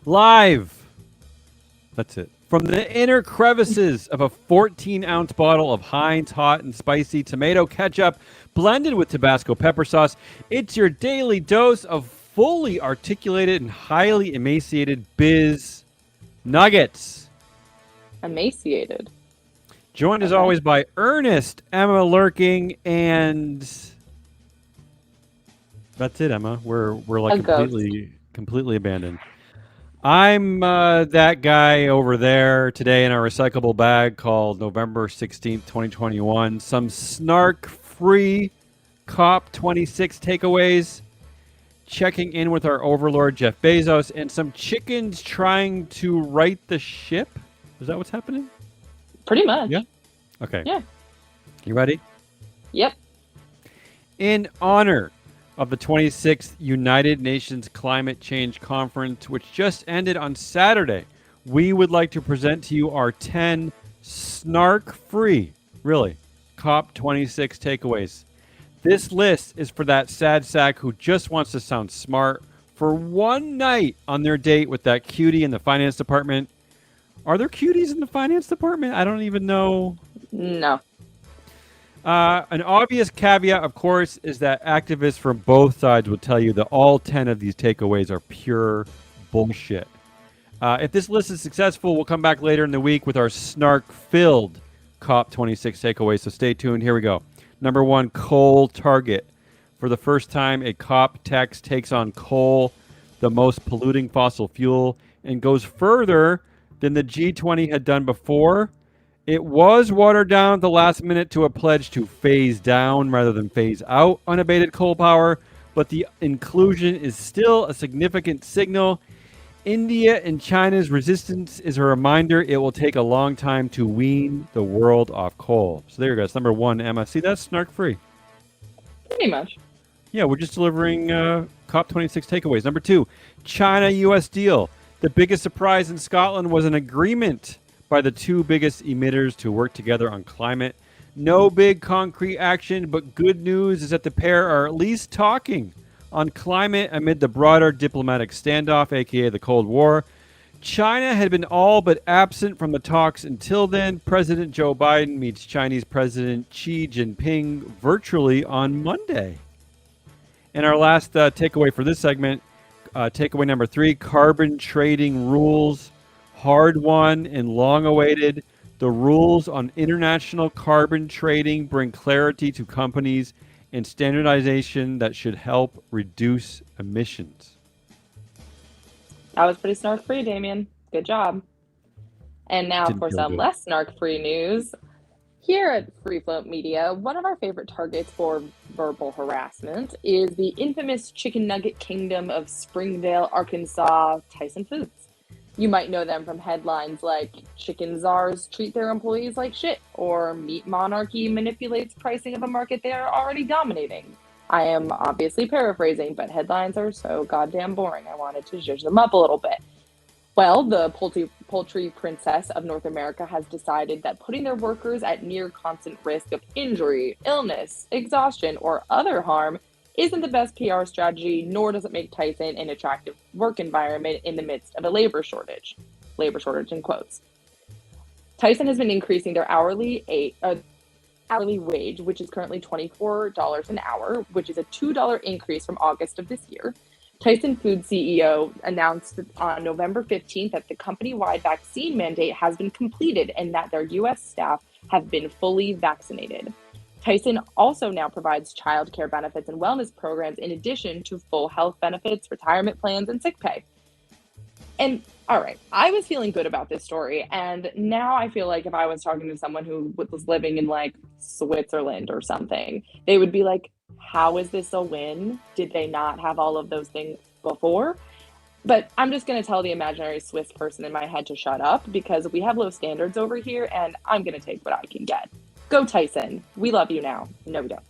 Live. That's it. From the inner crevices of a 14-ounce bottle of Heinz hot and spicy tomato ketchup blended with Tabasco pepper sauce, it's your daily dose of fully articulated and highly emaciated biz nuggets. Emaciated. Joined as always by Ernest, Emma Lurking, and that's it, Emma. We're like completely abandoned. I'm that guy over there today in our recyclable bag called November 16th, 2021. Some snark-free COP26 takeaways, checking in with our overlord Jeff Bezos, and some chickens trying to right the ship. Is that what's happening? Pretty much. Yeah. Okay. Yeah. You ready? Yep. In honor of the 26th United Nations Climate Change Conference, which just ended on Saturday, we would like to present to you our 10 snark-free, really, COP26 takeaways. This list is for that sad sack who just wants to sound smart for one night on their date with that cutie in the finance department. Are there cuties in the finance department? I don't even know. No. An obvious caveat, of course, is that activists from both sides will tell you that all 10 of these takeaways are pure bullshit. If this list is successful, we'll come back later in the week with our snark-filled COP26 takeaways, so stay tuned. Here we go. Number 1, coal target. For the first time, a COP text takes on coal, the most polluting fossil fuel, and goes further than the G20 had done before. It was watered down at the last minute to a pledge to phase down rather than phase out unabated coal power, but the inclusion is still a significant signal. India and China's resistance is a reminder it will take a long time to wean the world off coal. So there you go. That's number 1, Emma. See, that's snark-free. Pretty much. Yeah, we're just delivering COP26 takeaways. Number 2, China-U.S. deal. The biggest surprise in Scotland was an agreement by the two biggest emitters to work together on climate. No big concrete action, but good news is that the pair are at least talking on climate amid the broader diplomatic standoff, aka the Cold War. China had been all but absent from the talks until then. President Joe Biden meets Chinese President Xi Jinping virtually on Monday. And our last takeaway for this segment, takeaway number 3, carbon trading rules. Hard won and long awaited. The rules on international carbon trading bring clarity to companies and standardization that should help reduce emissions. That was pretty snark-free, Damien. Good job. And now for some less snark-free news. Here at Free Float Media, one of our favorite targets for verbal harassment is the infamous chicken nugget kingdom of Springdale, Arkansas, Tyson Foods. You might know them from headlines like Chicken Czars treat their employees like shit, or Meat Monarchy manipulates pricing of a market they are already dominating. I am obviously paraphrasing, but headlines are so goddamn boring, I wanted to zhuzh them up a little bit. Well, the poultry princess of North America has decided that putting their workers at near constant risk of injury, illness, exhaustion, or other harm isn't the best PR strategy, nor does it make Tyson an attractive work environment in the midst of a labor shortage in quotes. Tyson has been increasing their hourly wage, which is currently $24 an hour, which is a $2 increase from August of this year. Tyson Foods CEO announced on November 15th that the company-wide vaccine mandate has been completed and that their U.S. staff have been fully vaccinated. Tyson also now provides child care benefits and wellness programs in addition to full health benefits, retirement plans, and sick pay. And all right, I was feeling good about this story. And now I feel like if I was talking to someone who was living in like Switzerland or something, they would be like, how is this a win? Did they not have all of those things before? But I'm just going to tell the imaginary Swiss person in my head to shut up because we have low standards over here and I'm going to take what I can get. Go Tyson. We love you now. No, we don't.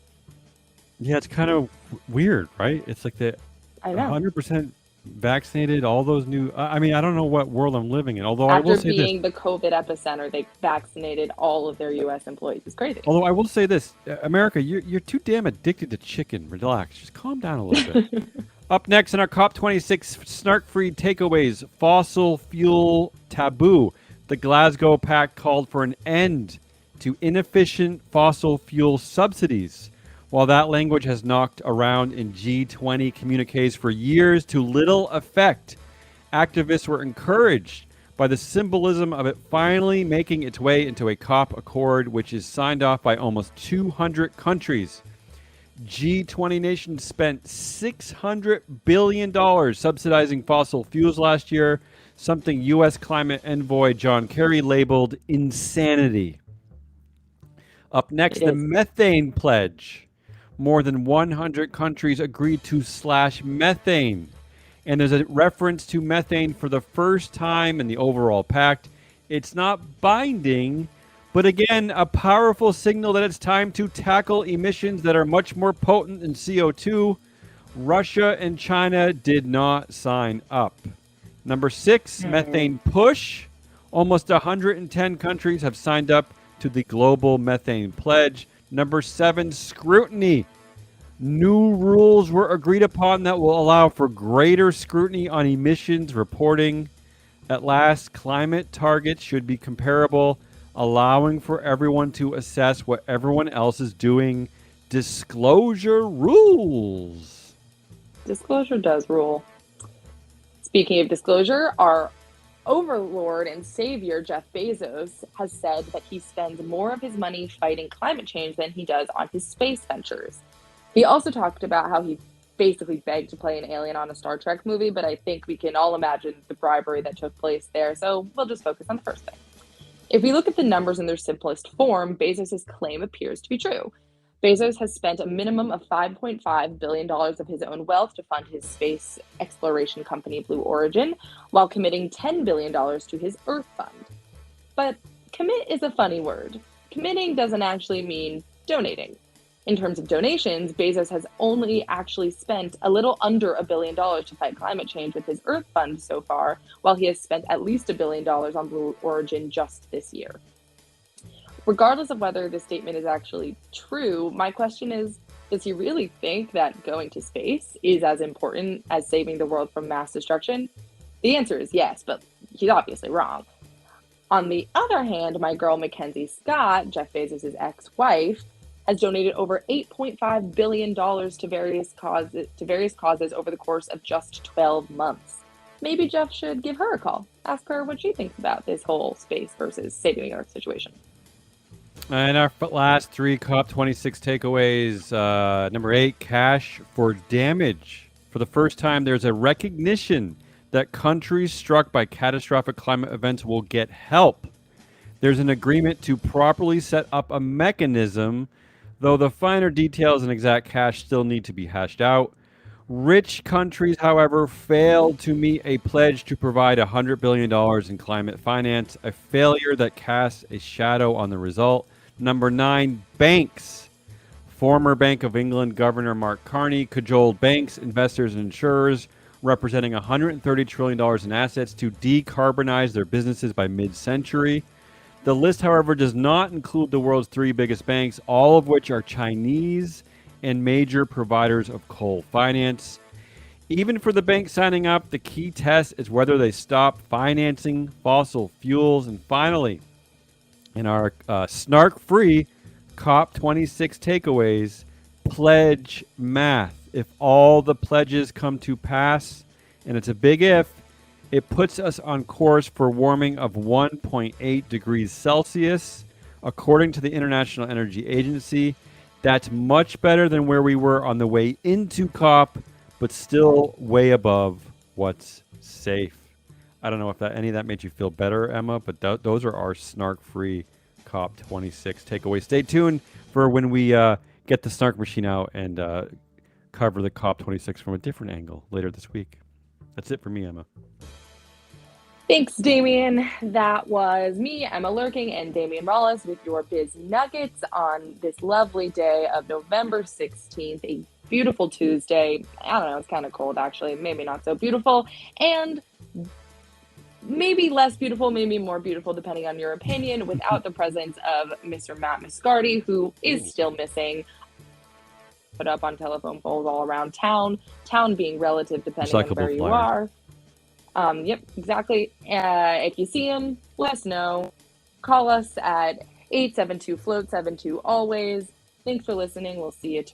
Yeah, it's kind of weird, right? It's like the 100% vaccinated, all those new. I mean, I don't know what world I'm living in. Although I will After say this. being the COVID epicenter, they vaccinated all of their U.S. employees. It's crazy. Although I will say this, America, you're too damn addicted to chicken. Relax, just calm down a little bit. Up next in our COP26 snark-free takeaways, fossil fuel taboo. The Glasgow Pact called for an end to inefficient fossil fuel subsidies. While that language has knocked around in G20 communiques for years to little effect, activists were encouraged by the symbolism of it finally making its way into a COP accord, which is signed off by almost 200 countries. G20 nations spent $600 billion subsidizing fossil fuels last year, something U.S. climate envoy John Kerry labeled insanity. Up next, the methane pledge. More than 100 countries agreed to slash methane. And there's a reference to methane for the first time in the overall pact. It's not binding, but again, a powerful signal that it's time to tackle emissions that are much more potent than CO2. Russia and China did not sign up. Number 6, methane push. Almost 110 countries have signed up to the global methane pledge. Number 7, scrutiny. New rules were agreed upon that will allow for greater scrutiny on emissions reporting. At last, climate targets should be comparable, allowing for everyone to assess what everyone else is doing. Disclosure rules. Disclosure does rule. Speaking of disclosure, our overlord and savior, Jeff Bezos, has said that he spends more of his money fighting climate change than he does on his space ventures. He also talked about how he basically begged to play an alien on a Star Trek movie, but I think we can all imagine the bribery that took place there, so we'll just focus on the first thing. If we look at the numbers in their simplest form, Bezos' claim appears to be true. Bezos has spent a minimum of $5.5 billion of his own wealth to fund his space exploration company, Blue Origin, while committing $10 billion to his Earth Fund. But commit is a funny word. Committing doesn't actually mean donating. In terms of donations, Bezos has only actually spent a little under $1 billion to fight climate change with his Earth Fund so far, while he has spent at least $1 billion on Blue Origin just this year. Regardless of whether this statement is actually true, my question is, does he really think that going to space is as important as saving the world from mass destruction? The answer is yes, but he's obviously wrong. On the other hand, my girl Mackenzie Scott, Jeff Bezos' ex-wife, has donated over $8.5 billion to various causes over the course of just 12 months. Maybe Jeff should give her a call. Ask her what she thinks about this whole space versus saving the Earth situation. And our last 3 COP26 takeaways. Number 8, cash for damage. For the first time, there's a recognition that countries struck by catastrophic climate events will get help. There's an agreement to properly set up a mechanism, though the finer details and exact cash still need to be hashed out. Rich countries, however, failed to meet a pledge to provide $100 billion in climate finance, a failure that casts a shadow on the result. Number 9, banks. Former Bank of England Governor Mark Carney cajoled banks, investors, and insurers representing $130 trillion in assets to decarbonize their businesses by mid-century. The list, however, does not include the world's 3 biggest banks, all of which are Chinese and major providers of coal finance. Even for the banks signing up, the key test is whether they stop financing fossil fuels. And finally, in our snark-free COP26 takeaways, pledge math. If all the pledges come to pass, and it's a big if, it puts us on course for warming of 1.8 degrees Celsius, according to the International Energy Agency. That's much better than where we were on the way into COP, but still way above what's safe. I don't know if any of that made you feel better, Emma, but those are our snark-free COP26 takeaways. Stay tuned for when we get the snark machine out and cover the COP26 from a different angle later this week. That's it for me, Emma. Thanks, Damien. That was me, Emma Lurking, and Damien Rollis with your Biz Nuggets on this lovely day of November 16th, a beautiful Tuesday. I don't know, it's kind of cold actually, maybe not so beautiful, and maybe less beautiful, maybe more beautiful, depending on your opinion, without the presence of Mr. Matt Moscardi, who is still missing. Put up on telephone poles all around town, town being relative depending on where you are. Yep, exactly. If you see him, let us know. Call us at 872-FLOAT-72 always. Thanks for listening. We'll see you tomorrow.